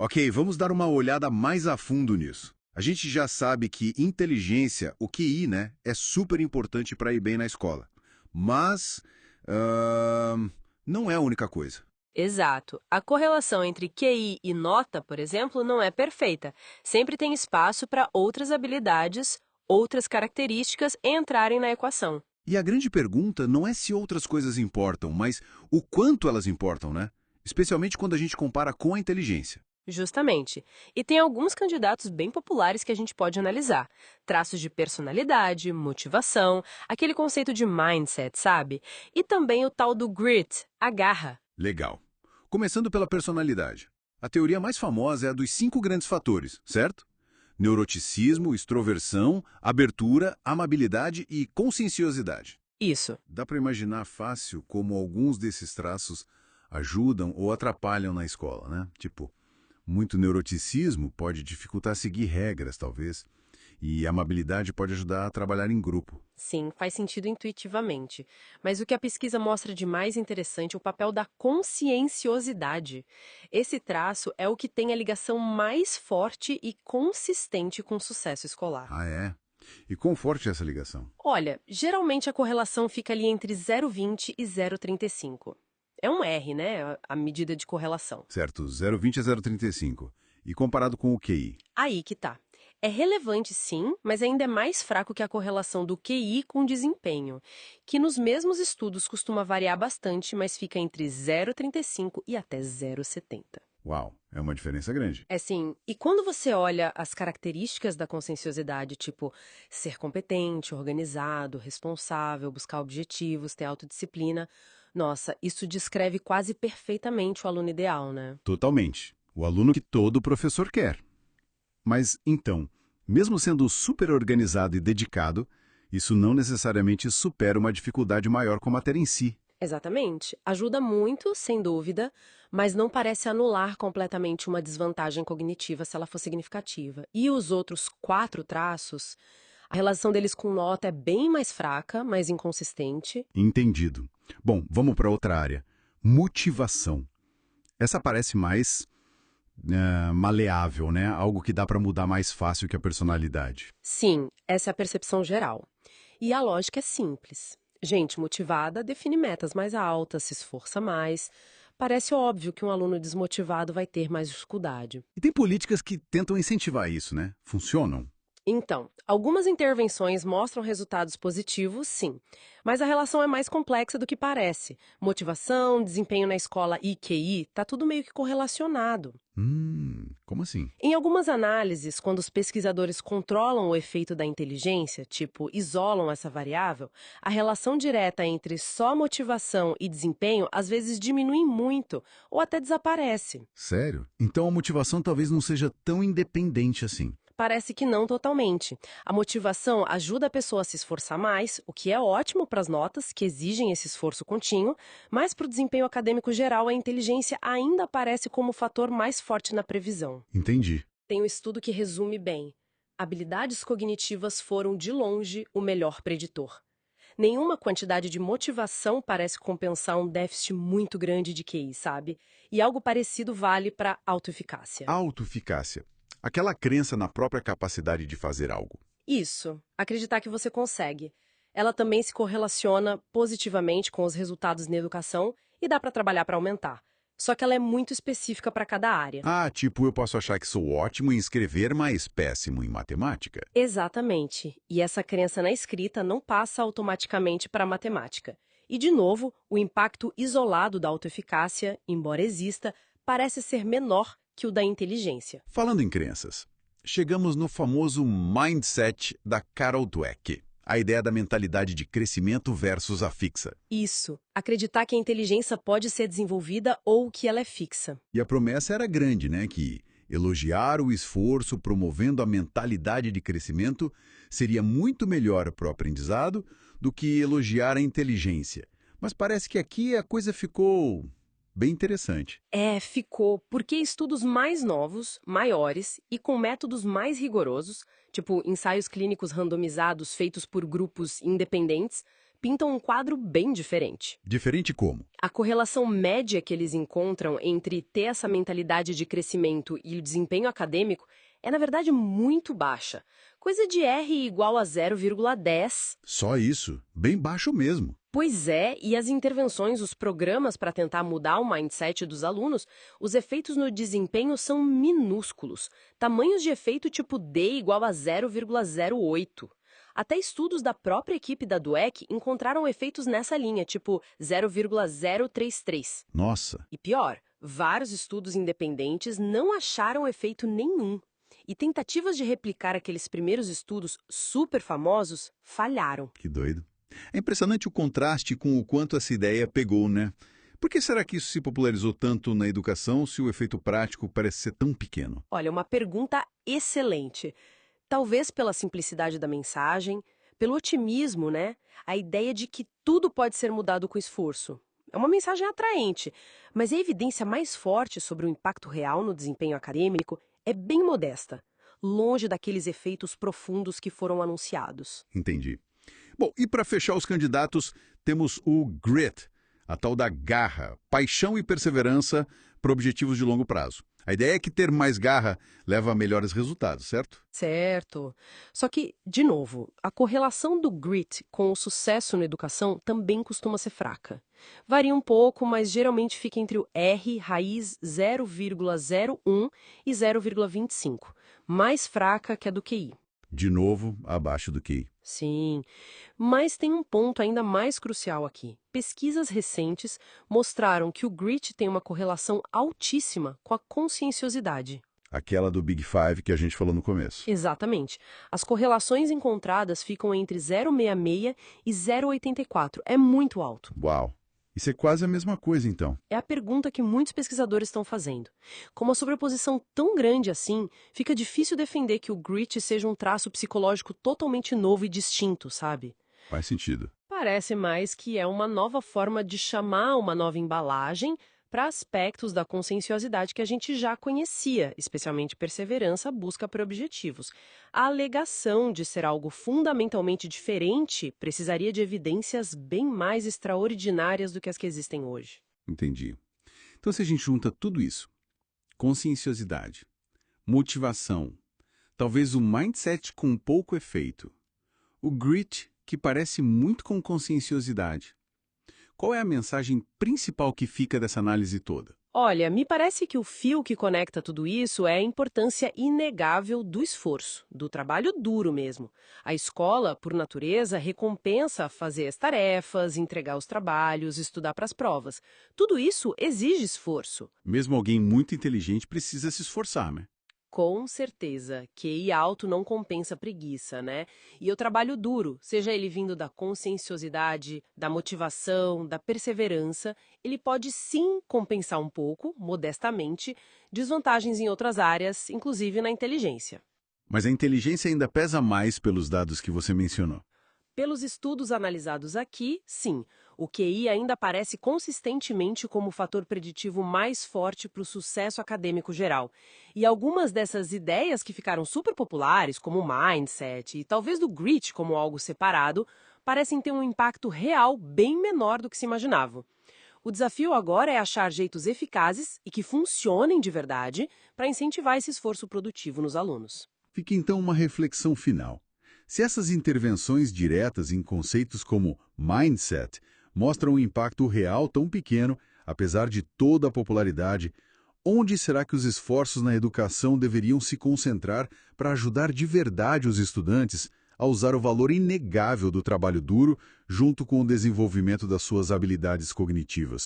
Ok, vamos dar uma olhada mais a fundo nisso. A gente já sabe que inteligência, o QI, né, é super importante para ir bem na escola. Mas não é a única coisa. Exato. A correlação entre QI e nota, por exemplo, não é perfeita. Sempre tem espaço para outras habilidades, outras características entrarem na equação. E a grande pergunta não é se outras coisas importam, mas o quanto elas importam, né? Especialmente quando a gente compara com a inteligência. Justamente. E tem alguns candidatos bem populares que a gente pode analisar. Traços de personalidade, motivação, aquele conceito de mindset, sabe? E também o tal do grit, a garra. Legal. Começando pela personalidade. A teoria mais famosa é a dos 5 grandes fatores, certo? Neuroticismo, extroversão, abertura, amabilidade e conscienciosidade. Isso. Dá para imaginar fácil como alguns desses traços ajudam ou atrapalham na escola, né? Tipo, muito neuroticismo pode dificultar seguir regras, talvez, e a amabilidade pode ajudar a trabalhar em grupo. Sim, faz sentido intuitivamente. Mas o que a pesquisa mostra de mais interessante é o papel da conscienciosidade. Esse traço é o que tem a ligação mais forte e consistente com o sucesso escolar. Ah, é? E quão forte é essa ligação? Olha, geralmente a correlação fica ali entre 0,20 e 0,35. É um R, né? A medida de correlação. Certo, 0,20 a 0,35. E comparado com o QI? Aí que tá. É relevante sim, mas ainda é mais fraco que a correlação do QI com o desempenho, que nos mesmos estudos costuma variar bastante, mas fica entre 0,35 e até 0,70. Uau, é uma diferença grande. É sim, e quando você olha as características da conscienciosidade, tipo ser competente, organizado, responsável, buscar objetivos, ter autodisciplina, nossa, isso descreve quase perfeitamente o aluno ideal, né? Totalmente. O aluno que todo professor quer. Mas, então, mesmo sendo super organizado e dedicado, isso não necessariamente supera uma dificuldade maior com a matéria em si. Exatamente. Ajuda muito, sem dúvida, mas não parece anular completamente uma desvantagem cognitiva se ela for significativa. E os outros 4 traços, a relação deles com nota é bem mais fraca, mais inconsistente. Entendido. Bom, vamos para outra área. Motivação. Essa parece mais maleável, né? Algo que dá para mudar mais fácil que a personalidade. Sim, essa é a percepção geral. E a lógica é simples. Gente motivada define metas mais altas, se esforça mais. Parece óbvio que um aluno desmotivado vai ter mais dificuldade. E tem políticas que tentam incentivar isso, né? Funcionam? Então, algumas intervenções mostram resultados positivos, sim, mas a relação é mais complexa do que parece. Motivação, desempenho na escola e QI, tá tudo meio que correlacionado. Como assim? Em algumas análises, quando os pesquisadores controlam o efeito da inteligência, tipo, isolam essa variável, a relação direta entre só motivação e desempenho às vezes diminui muito ou até desaparece. Sério? Então a motivação talvez não seja tão independente assim. Parece que não totalmente. A motivação ajuda a pessoa a se esforçar mais, o que é ótimo para as notas, que exigem esse esforço contínuo, mas para o desempenho acadêmico geral, a inteligência ainda aparece como o fator mais forte na previsão. Entendi. Tem um estudo que resume bem. Habilidades cognitivas foram, de longe, o melhor preditor. Nenhuma quantidade de motivação parece compensar um déficit muito grande de QI, sabe? E algo parecido vale para autoeficácia. Autoeficácia. Aquela crença na própria capacidade de fazer algo. Isso, acreditar que você consegue. Ela também se correlaciona positivamente com os resultados na educação e dá para trabalhar para aumentar. Só que ela é muito específica para cada área. Ah, tipo, eu posso achar que sou ótimo em escrever, mas péssimo em matemática. Exatamente. E essa crença na escrita não passa automaticamente para a matemática. E, de novo, o impacto isolado da autoeficácia, embora exista, parece ser menor que o da inteligência. Falando em crenças, chegamos no famoso mindset da Carol Dweck. A ideia da mentalidade de crescimento versus a fixa. Isso, acreditar que a inteligência pode ser desenvolvida ou que ela é fixa. E a promessa era grande, né? Que elogiar o esforço promovendo a mentalidade de crescimento seria muito melhor para o aprendizado do que elogiar a inteligência. Mas parece que aqui a coisa ficou bem interessante. Ficou porque estudos mais novos, maiores e com métodos mais rigorosos, tipo ensaios clínicos randomizados feitos por grupos independentes, pintam um quadro bem diferente. Diferente como? A correlação média que eles encontram entre ter essa mentalidade de crescimento e o desempenho acadêmico é, na verdade, muito baixa. Coisa de R igual a 0,10. Só isso? Bem baixo mesmo. Pois é, e as intervenções, os programas para tentar mudar o mindset dos alunos, os efeitos no desempenho são minúsculos. Tamanhos de efeito tipo D igual a 0,08. Até estudos da própria equipe da DUEC encontraram efeitos nessa linha, tipo 0,033. Nossa, E pior, vários estudos independentes não acharam efeito nenhum. E tentativas de replicar aqueles primeiros estudos super famosos falharam. que doido. É impressionante o contraste com o quanto essa ideia pegou, né? Por que será que isso se popularizou tanto na educação se o efeito prático parece ser tão pequeno? Olha, uma pergunta excelente. Talvez pela simplicidade da mensagem, pelo otimismo, né? A ideia de que tudo pode ser mudado com esforço. É uma mensagem atraente, mas a evidência mais forte sobre o impacto real no desempenho acadêmico é bem modesta, longe daqueles efeitos profundos que foram anunciados. Entendi. Bom, e para fechar os candidatos, temos o GRIT, a tal da garra, paixão e perseverança para objetivos de longo prazo. A ideia é que ter mais garra leva a melhores resultados, certo? Certo. Só que, de novo, a correlação do grit com o sucesso na educação também costuma ser fraca. Varia um pouco, mas geralmente fica entre o R raiz 0,01 e 0,25, mais fraca que a do QI. De novo, abaixo do QI. Sim, mas tem um ponto ainda mais crucial aqui. Pesquisas recentes mostraram que o grit tem uma correlação altíssima com a conscienciosidade. Aquela do Big Five que a gente falou no começo. Exatamente. As correlações encontradas ficam entre 0,66 e 0,84. É muito alto. Uau! Isso é quase a mesma coisa, então. É a pergunta que muitos pesquisadores estão fazendo. Com uma sobreposição tão grande assim, fica difícil defender que o grit seja um traço psicológico totalmente novo e distinto, sabe? Faz sentido. Parece mais que é uma nova forma de chamar uma nova embalagem para aspectos da conscienciosidade que a gente já conhecia, especialmente perseverança, busca por objetivos. A alegação de ser algo fundamentalmente diferente precisaria de evidências bem mais extraordinárias do que as que existem hoje. Entendi. Então, se a gente junta tudo isso, conscienciosidade, motivação, talvez o mindset com pouco efeito, o grit, que parece muito com conscienciosidade, qual é a mensagem principal que fica dessa análise toda? Olha, me parece que o fio que conecta tudo isso é a importância inegável do esforço, do trabalho duro mesmo. A escola, por natureza, recompensa fazer as tarefas, entregar os trabalhos, estudar para as provas. Tudo isso exige esforço. Mesmo alguém muito inteligente precisa se esforçar, né? Com certeza, QI alto não compensa preguiça, né? E o trabalho duro, seja ele vindo da conscienciosidade, da motivação, da perseverança, ele pode sim compensar um pouco, modestamente, desvantagens em outras áreas, inclusive na inteligência. Mas a inteligência ainda pesa mais pelos dados que você mencionou. Pelos estudos analisados aqui, sim, o QI ainda aparece consistentemente como o fator preditivo mais forte para o sucesso acadêmico geral. E algumas dessas ideias que ficaram super populares, como o mindset e talvez do grit como algo separado, parecem ter um impacto real bem menor do que se imaginava. O desafio agora é achar jeitos eficazes e que funcionem de verdade para incentivar esse esforço produtivo nos alunos. Fica então uma reflexão final. Se essas intervenções diretas em conceitos como mindset mostram um impacto real tão pequeno, apesar de toda a popularidade, onde será que os esforços na educação deveriam se concentrar para ajudar de verdade os estudantes a usar o valor inegável do trabalho duro junto com o desenvolvimento das suas habilidades cognitivas?